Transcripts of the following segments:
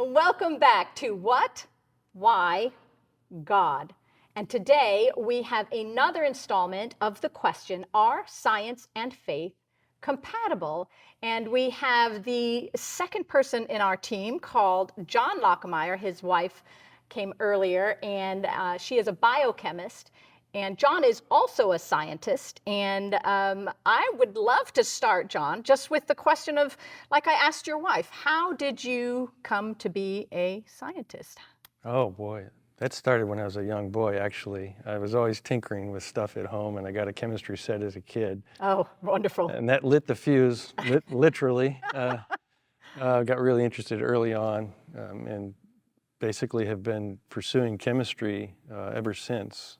Welcome back to What, Why, God. And today we have another installment of the question, are science and faith compatible? And we have the second person in our team called John Lockemeyer. His wife came earlier, and she is a biochemist. And John is also a scientist. And I would love to start, John, just with the question of, like I asked your wife, how did you come to be a scientist? Oh boy, that started when I was a young boy, actually. I was always tinkering with stuff at home, and I got a chemistry set as a kid. Oh, wonderful. And that lit the fuse, literally. Got really interested early on, and basically have been pursuing chemistry ever since.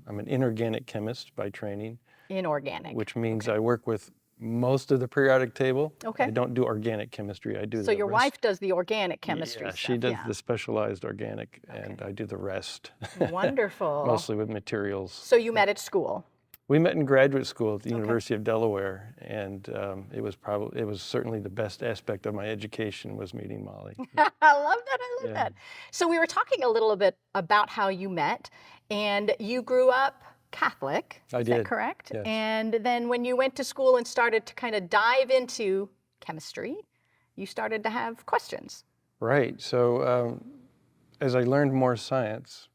I'm an inorganic chemist by training. Inorganic. Which means I work with most of the periodic table. Okay. I don't do organic chemistry. I do So the your rest. wife does the organic chemistry Yeah, stuff. she does the specialized organic, and I do the rest. Wonderful. Mostly with materials. So you met at school. We met in graduate school at the University of Delaware, and it was certainly the best aspect of my education was meeting Molly. I love that. I love that. So we were talking a little bit about how you met, and you grew up Catholic. I Is did. that correct? Yes. And then when you went to school and started to kind of dive into chemistry, you started to have questions. Right. So as I learned more science,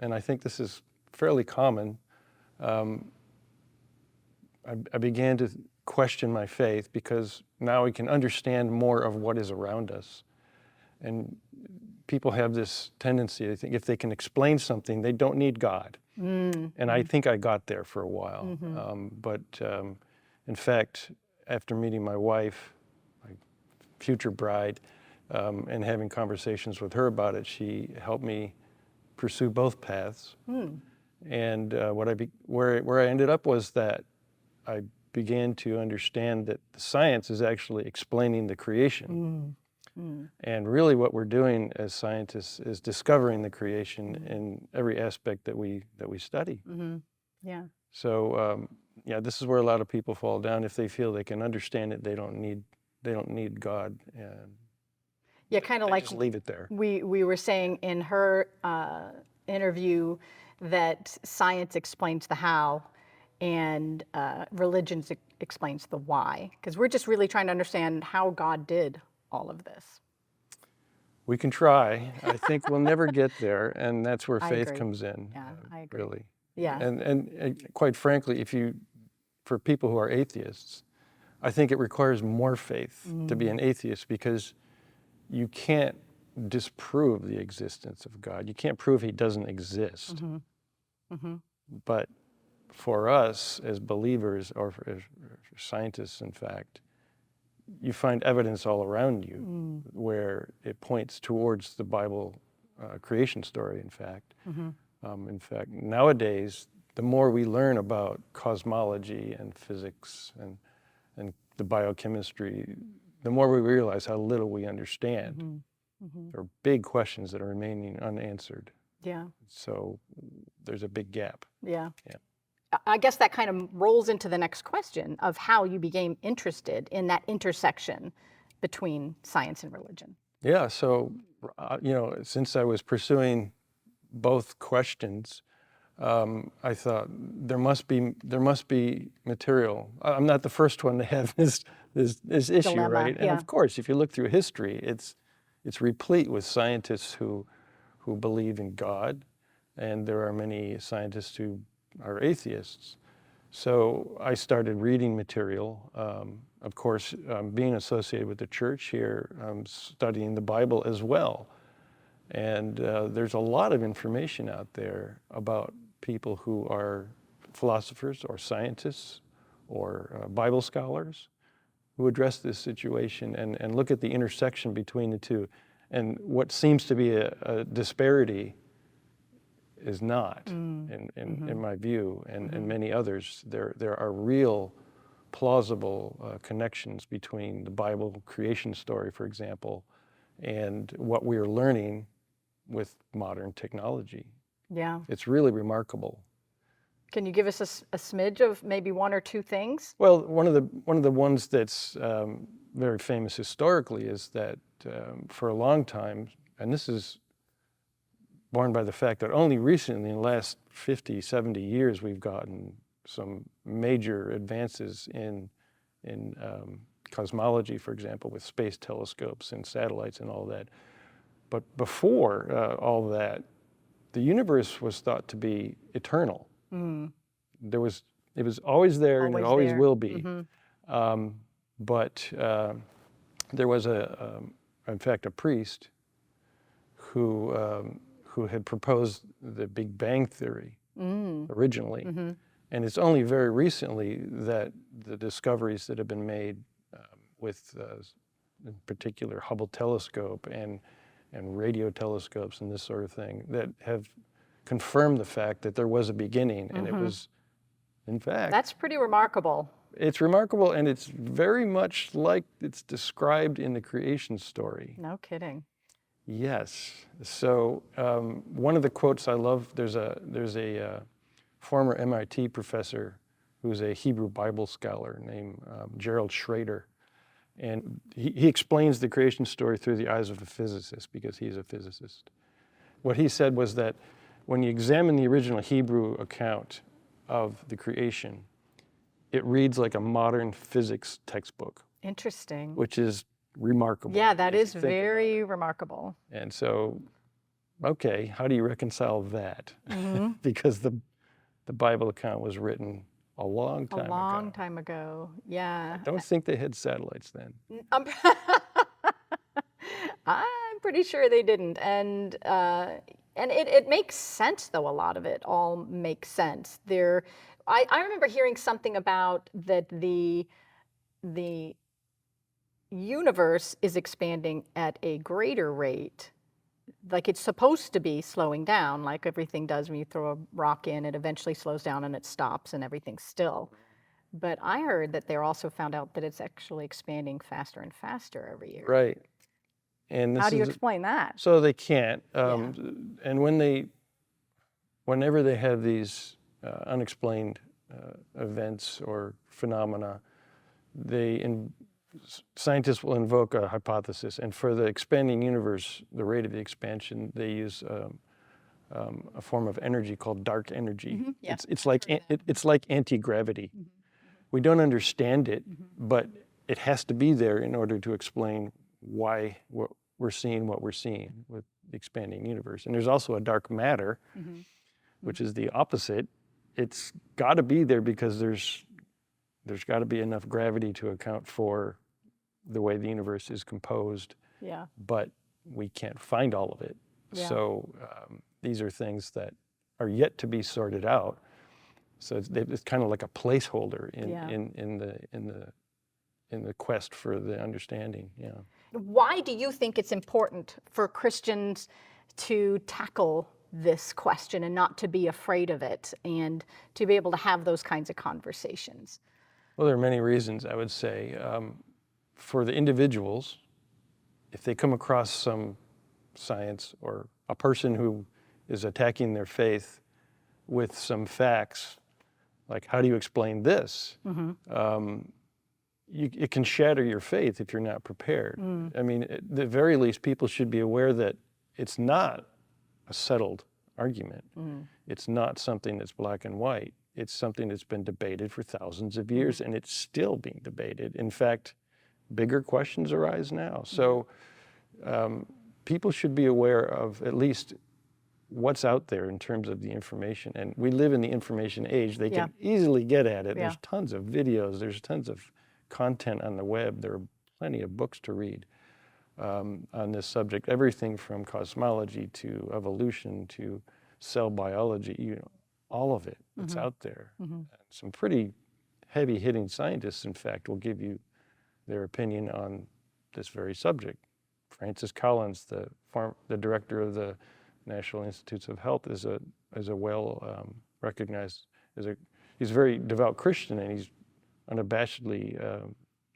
and I think this is fairly common, I began to question my faith because now we can understand more of what is around us. And people have this tendency, I think, if they can explain something, they don't need God. And I think I got there for a while. But in fact, after meeting my wife, my future bride, and having conversations with her about it, she helped me pursue both paths. And where I ended up was that I began to understand that the science is actually explaining the creation. And really what we're doing as scientists is discovering the creation in every aspect that we study. Yeah. So this is where a lot of people fall down. If they feel they can understand it, they don't need God. Yeah, kind of like just leave it there. We were saying in her interview that science explains the how, and religion explains the why, because we're just really trying to understand how God did all of this. We can try. I think we'll never get there, and that's where I faith agree. comes in. Yeah, I agree. Really. Yeah. And quite frankly, for people who are atheists, I think it requires more faith to be an atheist, because you can't disprove the existence of God. You can't prove he doesn't exist. But for us as believers, or as scientists, in fact, you find evidence all around you where it points towards the Bible creation story, in fact. In fact, nowadays, the more we learn about cosmology and physics and the biochemistry, the more we realize how little we understand. There are big questions that are remaining unanswered. Yeah. So there's a big gap. Yeah. Yeah. I guess that kind of rolls into the next question of how you became interested in that intersection between science and religion. Yeah, so, since I was pursuing both questions, I thought there must be material. I'm not the first one to have this issue, Dilemma, right? And of course, if you look through history, it's replete with scientists who believe in God, and there are many scientists who are atheists. So I started reading material. Of course, being associated with the church here, I'm studying the Bible as well. And there's a lot of information out there about people who are philosophers or scientists or Bible scholars who address this situation and look at the intersection between the two. And what seems to be a disparity is not, in my view, and many others. There are real plausible connections between the Bible creation story, for example, and what we are learning with modern technology. Yeah. It's really remarkable. Can you give us a smidge of maybe one or two things? Well, one of the ones that's very famous historically is that for a long time, and this is borne by the fact that only recently, in the last 50, 70 years, we've gotten some major advances in cosmology, for example, with space telescopes and satellites and all that. But before all that, the universe was thought to be eternal. Mm. It was always there, and it always will be. Mm-hmm. But there was in fact, a priest who had proposed the Big Bang theory originally. Mm-hmm. And it's only very recently that the discoveries that have been made with, in particular, Hubble telescope and radio telescopes and this sort of thing that have confirmed the fact that there was a beginning, and it was, in fact... That's pretty remarkable. It's remarkable, and it's very much like it's described in the creation story. No kidding. Yes. So one of the quotes I love, there's a former MIT professor who's a Hebrew Bible scholar named Gerald Schroeder. And he explains the creation story through the eyes of a physicist because he's a physicist. What he said was that when you examine the original Hebrew account of the creation, it reads like a modern physics textbook. Interesting. Which is remarkable. Yeah, that is very remarkable. And so, okay, how do you reconcile that? Mm-hmm. Because the Bible account was written a long time ago. A long time ago, yeah. I don't think they had satellites then. I'm pretty sure they didn't. And it makes sense, though. A lot of it all makes sense. I remember hearing something about that the universe is expanding at a greater rate. Like it's supposed to be slowing down, like everything does when you throw a rock in, it eventually slows down and it stops and everything's still. But I heard that they also found out that it's actually expanding faster and faster every year. Right. And how do you explain that? So they can't. And whenever they have these unexplained events or phenomena, scientists will invoke a hypothesis, and for the expanding universe, the rate of the expansion, they use a form of energy called dark energy. Mm-hmm. Yeah. It's like anti-gravity. Mm-hmm. We don't understand it, but it has to be there in order to explain why we're seeing what we're seeing with the expanding universe. And there's also a dark matter, which is the opposite. It's got to be there because there's got to be enough gravity to account for the way the universe is composed. Yeah. But we can't find all of it. Yeah. So these are things that are yet to be sorted out. So it's kind of like a placeholder in the quest for the understanding. Yeah. Why do you think it's important for Christians to tackle this question and not to be afraid of it and to be able to have those kinds of conversations? Well, there are many reasons, I would say. For the individuals, if they come across some science or a person who is attacking their faith with some facts, like how do you explain this? It can shatter your faith if you're not prepared. I mean, at the very least, people should be aware that it's not a settled argument. It's not something that's black and white. It's something that's been debated for thousands of years, and it's still being debated. In fact, bigger questions arise now. So people should be aware of at least what's out there in terms of the information. And we live in the information age. They can easily get at it. There's tons of videos. There's tons of content on the web. There are plenty of books to read on this subject. Everything from cosmology to evolution to cell biology, all of it. It's out there. Some pretty heavy-hitting scientists, in fact, will give you their opinion on this very subject. Francis Collins, the director of the National Institutes of Health, is a well recognized. He's a very devout Christian, and he's unabashedly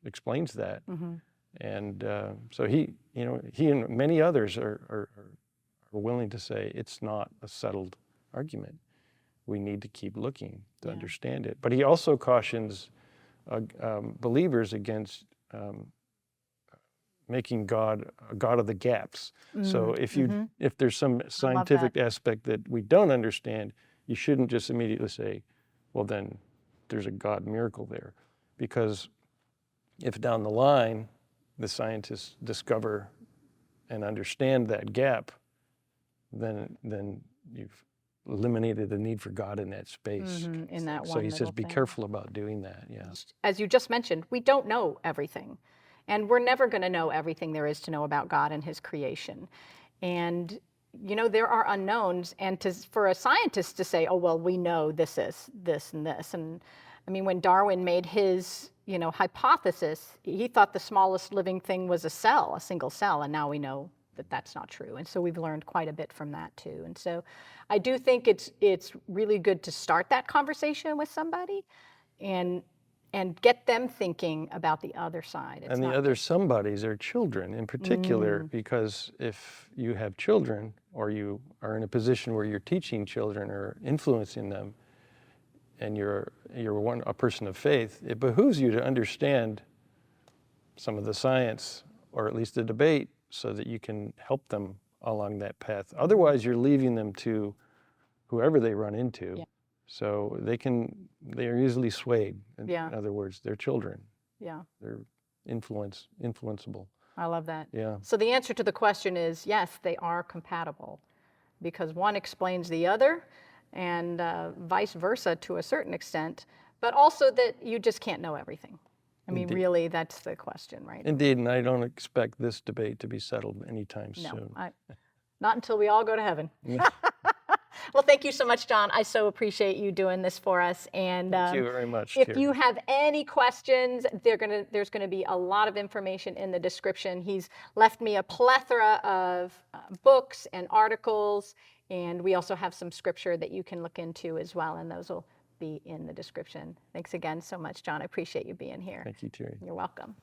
explains that. And so he and many others are willing to say it's not a settled argument. We need to keep looking to understand it. But he also cautions believers against making God a God of the gaps. So if there's some that. scientific aspect that we don't understand, you shouldn't just immediately say, well, then there's a God miracle there. Because if down the line the scientists discover and understand that gap, then you've eliminated the need for God in that space. In that So one he says, little be thing. careful about doing that. Yeah. As you just mentioned, we don't know everything. And we're never going to know everything there is to know about God and his creation. And, you know, there are unknowns. And for a scientist to say, oh, well, we know this is this and this. And I mean, when Darwin made his, you know, hypothesis, he thought the smallest living thing was a cell, a single cell. And now we know that that's not true. And so we've learned quite a bit from that too. And so I do think it's really good to start that conversation with somebody and get them thinking about the other side. And the other somebodies are children in particular, because if you have children or you are in a position where you're teaching children or influencing them, and you're a person of faith, it behooves you to understand some of the science, or at least the debate, so that you can help them along that path. Otherwise, you're leaving them to whoever they run into. Yeah. So they are easily swayed. In other words, they're children. Yeah. They're influenceable. I love that. Yeah. So the answer to the question is yes, they are compatible, because one explains the other, and vice versa to a certain extent, but also that you just can't know everything. I mean, really, that's the question, right? Indeed, and I don't expect this debate to be settled anytime soon. Not until we all go to heaven. Well, thank you so much, John. I so appreciate you doing this for us. And thank you very much. If you have any questions, there's going to be a lot of information in the description. He's left me a plethora of books and articles, and we also have some scripture that you can look into as well, and those will be in the description. Thanks again so much, John. I appreciate you being here. Thank you, Terry. You're welcome.